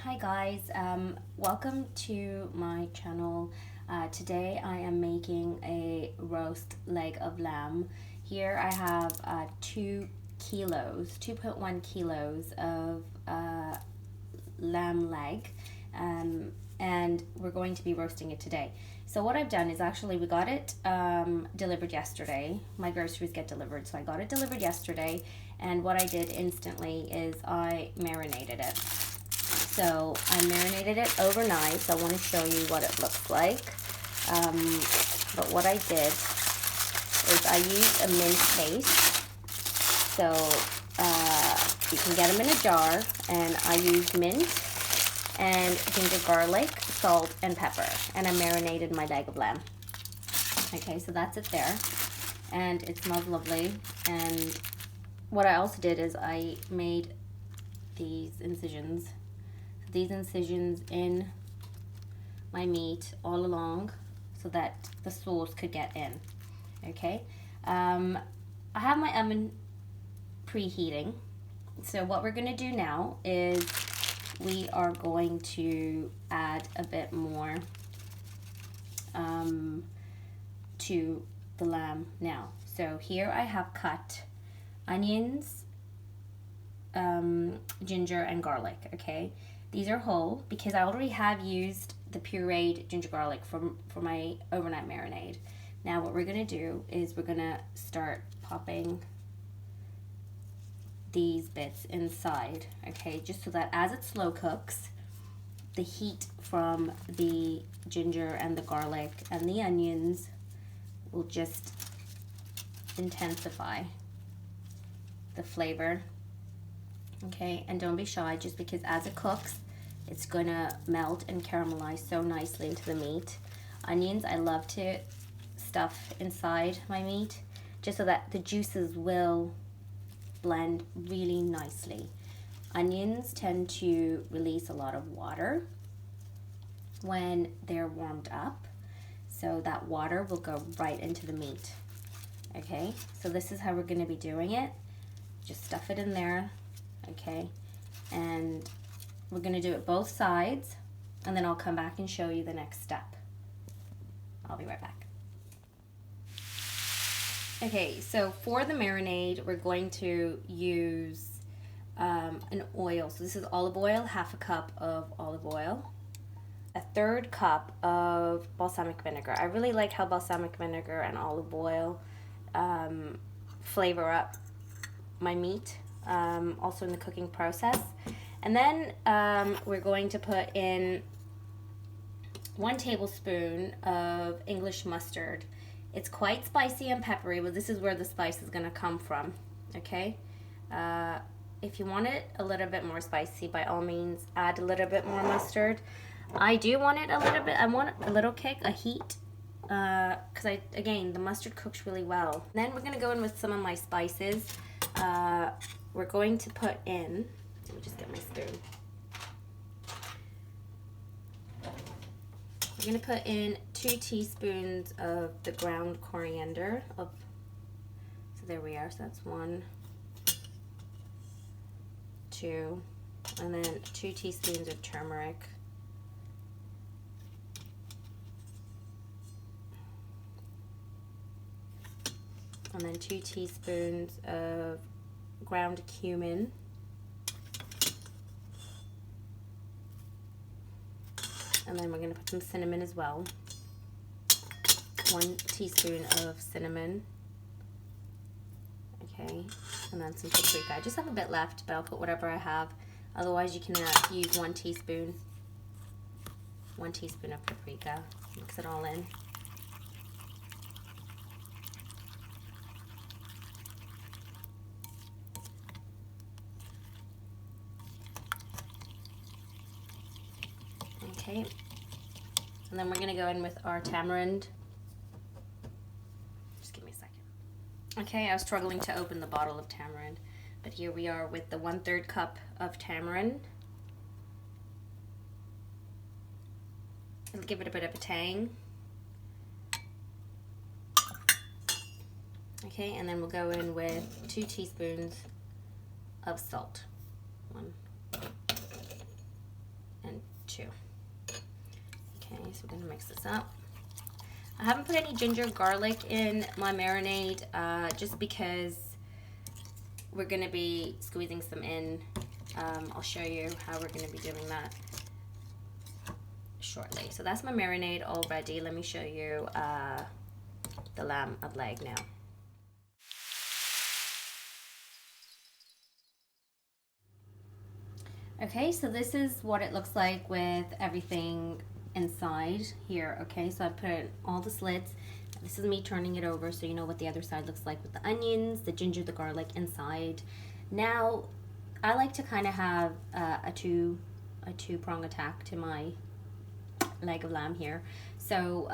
Hi guys, welcome to my channel. Today I am making a roast leg of lamb. Here I have 2.1 kilos of lamb leg, and we're going to be roasting it today. So what I've done is actually we got it delivered yesterday. My groceries get delivered, so I got it delivered yesterday, and what I did instantly is I marinated it. So I marinated it overnight, so I want to show you what it looks like. But what I did is I used a mint paste. So you can get them in a jar, and I used mint and ginger garlic, salt, and pepper. And I marinated my leg of lamb. Okay, so that's it there. And it smells lovely. And what I also did is I made these incisions in my meat all along so that the sauce could get in. Okay, I have my oven preheating, so what we're going to do now is we are going to add a bit more to the lamb now. So here I have cut onions, ginger, and garlic. Okay, these are whole because I already have used the pureed ginger garlic for my overnight marinade. Now what we're going to do is we're going to start popping these bits inside, okay, just so that as it slow cooks, the heat from the ginger and the garlic and the onions will just intensify the flavor. Okay, and don't be shy, just because as it cooks, it's gonna melt and caramelize so nicely into the meat. Onions, I love to stuff inside my meat just so that the juices will blend really nicely. Onions tend to release a lot of water when they're warmed up, so that water will go right into the meat. Okay, so this is how we're gonna be doing it. Just stuff it in there. Okay, and we're going to do it both sides, and then I'll come back and show you the next step. I'll be right back. Okay, so for the marinade, we're going to use an oil. So this is olive oil, half a cup of olive oil, a third cup of balsamic vinegar. I really like how balsamic vinegar and olive oil flavor up my meat. Also in the cooking process. And then we're going to put in 1 tablespoon of English mustard. It's quite spicy and peppery, but this is where the spice is going to come from. Okay, if you want it a little bit more spicy, by all means add a little bit more mustard. I do want it a little bit, I want a little kick, a heat, because again, the mustard cooks really well. Then we're going to go in with some of my spices. We're going to put in, let me just get my spoon. We're going to put in 2 teaspoons of the ground coriander. So there we are. So that's 1, 2, and then 2 teaspoons of turmeric. And then 2 teaspoons of ground cumin. And then we're going to put some cinnamon as well. 1 teaspoon of cinnamon. Okay, and then some paprika. I just have a bit left, but I'll put whatever I have. Otherwise, you can use 1 teaspoon. 1 teaspoon of paprika. Mix it all in. Okay, and then we're going to go in with our tamarind. Just give me a second. Okay, I was struggling to open the bottle of tamarind, but here we are with the 1/3 cup of tamarind. It'll give it a bit of a tang. Okay, and then we'll go in with 2 teaspoons of salt. 1, too. Okay, so we're gonna mix this up. I haven't put any ginger garlic in my marinade just because we're gonna be squeezing some in. I'll show you how we're gonna be doing that shortly. So that's my marinade all ready. Let me show you the lamb of leg now. Okay, so this is what it looks like with everything inside here. Okay, so I put in all the slits. This is me turning it over so you know what the other side looks like with the onions, the ginger, the garlic inside. Now, I like to kind of have a two-prong attack to my leg of lamb here. So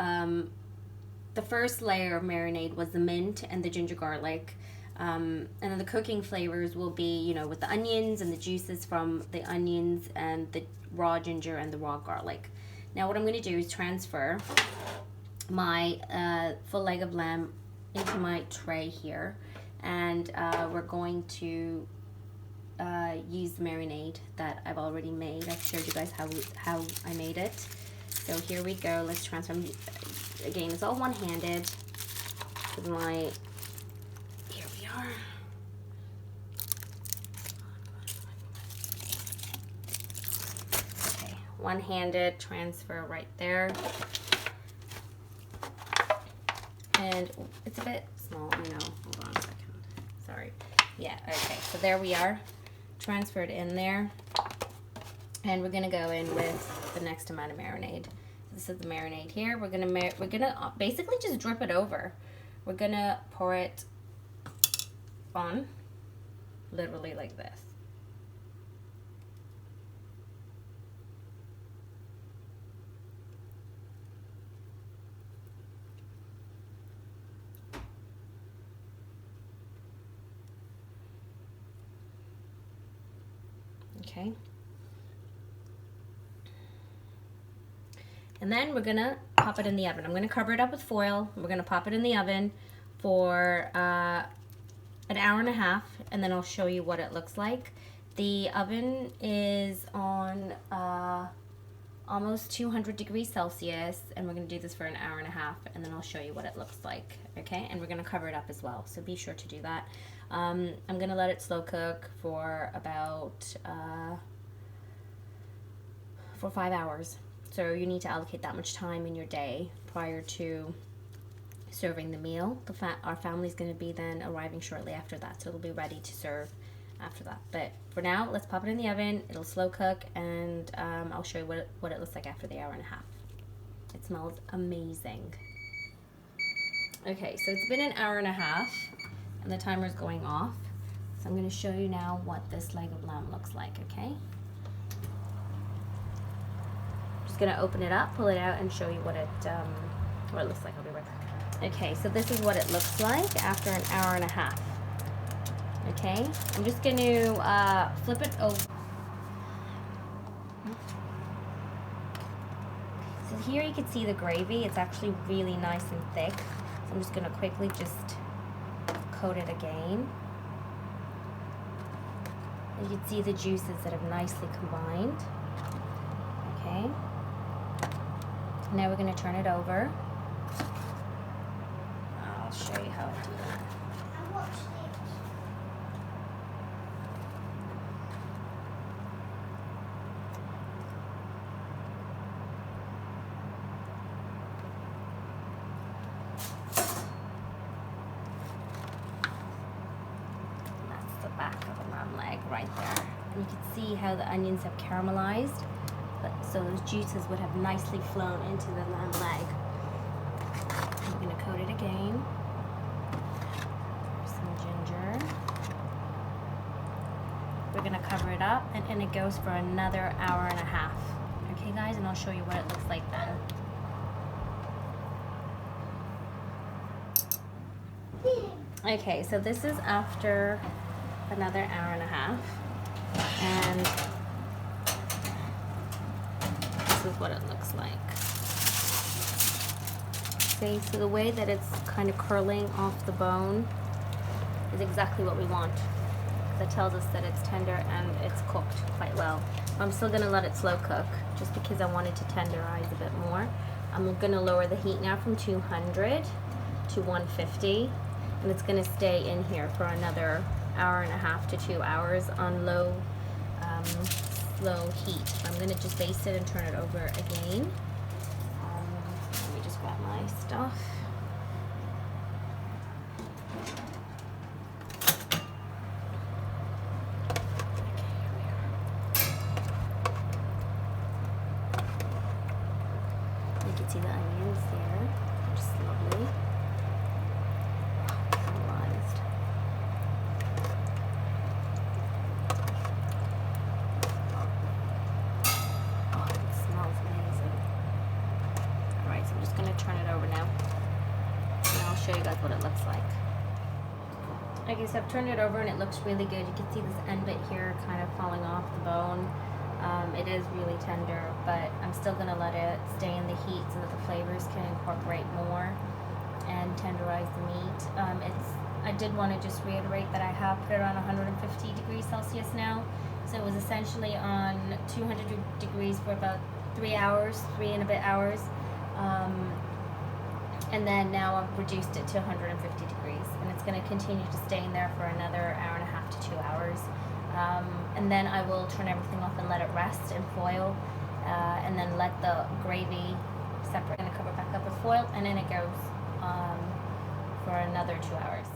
the first layer of marinade was the mint and the ginger garlic. And then the cooking flavors will be, you know, with the onions and the juices from the onions and the raw ginger and the raw garlic. Now what I'm going to do is transfer my full leg of lamb into my tray here, and we're going to use the marinade that I've already made. I've showed you guys how I made it. So here we go. Let's transfer. Again, it's all one-handed. With my here we are. Okay, one-handed transfer right there. And it's a bit small, I know. Hold on a second. Sorry. Yeah, okay. So there we are. Transferred in there. And we're gonna go in with the next amount of marinade. This is the marinade here. We're gonna basically just drip it over. We're gonna pour it on, literally like this. Okay. And then we're gonna pop it in the oven. I'm gonna cover it up with foil. We're gonna pop it in the oven for an hour and a half, and then I'll show you what it looks like. The oven is on almost 200 degrees Celsius, and we're gonna do this for an hour and a half, and then I'll show you what it looks like, okay? And we're gonna cover it up as well, so be sure to do that. I'm gonna let it slow cook for about for 5 hours. So you need to allocate that much time in your day prior to serving the meal. Our family's going to be then arriving shortly after that, so it'll be ready to serve after that. But for now, let's pop it in the oven. It'll slow cook, and I'll show you what it looks like after the hour and a half. It smells amazing. Okay, so it's been an hour and a half, and the timer's going off. So I'm going to show you now what this leg of lamb looks like, okay? Gonna open it up, pull it out, and show you what it looks like. I'll be right back. Okay, so this is what it looks like after an hour and a half. Okay, I'm just gonna flip it over. So here you can see the gravy. It's actually really nice and thick. So I'm just gonna quickly just coat it again. You can see the juices that have nicely combined. Okay. Now we're going to turn it over. I'll show you how I do that. That's the back of a lamb leg right there. And you can see how the onions have caramelized. So those juices would have nicely flown into the lamb leg. I'm going to coat it again. Some ginger. We're going to cover it up, and it goes for another hour and a half. Okay, guys, and I'll show you what it looks like then. Okay, so this is after another hour and a half, and this is what it looks like. See, so the way that it's kind of curling off the bone is exactly what we want. that tells us that it's tender and it's cooked quite well. I'm still gonna let it slow cook just because I wanted to tenderize a bit more. I'm gonna lower the heat now from 200 to 150, and it's gonna stay in here for another hour and a half to 2 hours on low heat. I'm gonna just baste it and turn it over again. Let me just grab my stuff. You can see the onions there, just lovely. Caramelized. Oh, it smells amazing. Alright, so I'm just going to turn it over now, and I'll show you guys what it looks like. Okay, so I've turned it over and it looks really good. You can see this end bit here kind of falling off the bone. It is really tender, but I'm still going to let it stay in the heat so that the flavors can incorporate more and tenderize the meat. I did want to just reiterate that I have put it on 150 degrees Celsius now. So it was essentially on 200 degrees for about 3 hours, 3 and a bit hours. And then now I've reduced it to 150 degrees, and it's going to continue to stay in there for another hour and a half to 2 hours. And then I will turn everything off and let it rest in foil, and then let the gravy separate. I'm going to cover it back up with foil, and then it goes for another 2 hours.